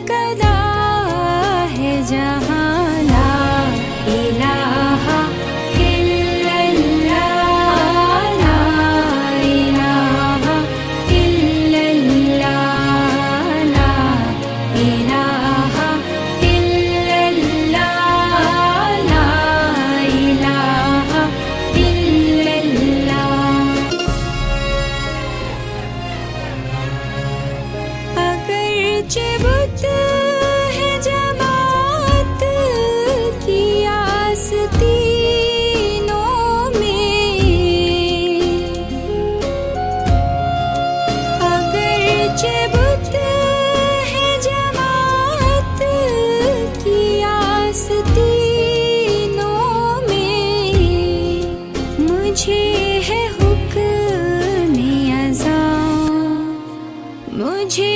कदा है जहाँ ला इलाहा इल्लल्लाह, ला इलाहा इल्लल्लाह, ला इलाहा इल्लल्लाह, ला इलाहा इल्लल्लाह। अगरचे बुत है जमात की आस्तीनों में, अगरचे बुत है जमात की आस्तीनों में, मुझे है हुक्म अज़ां, मुझे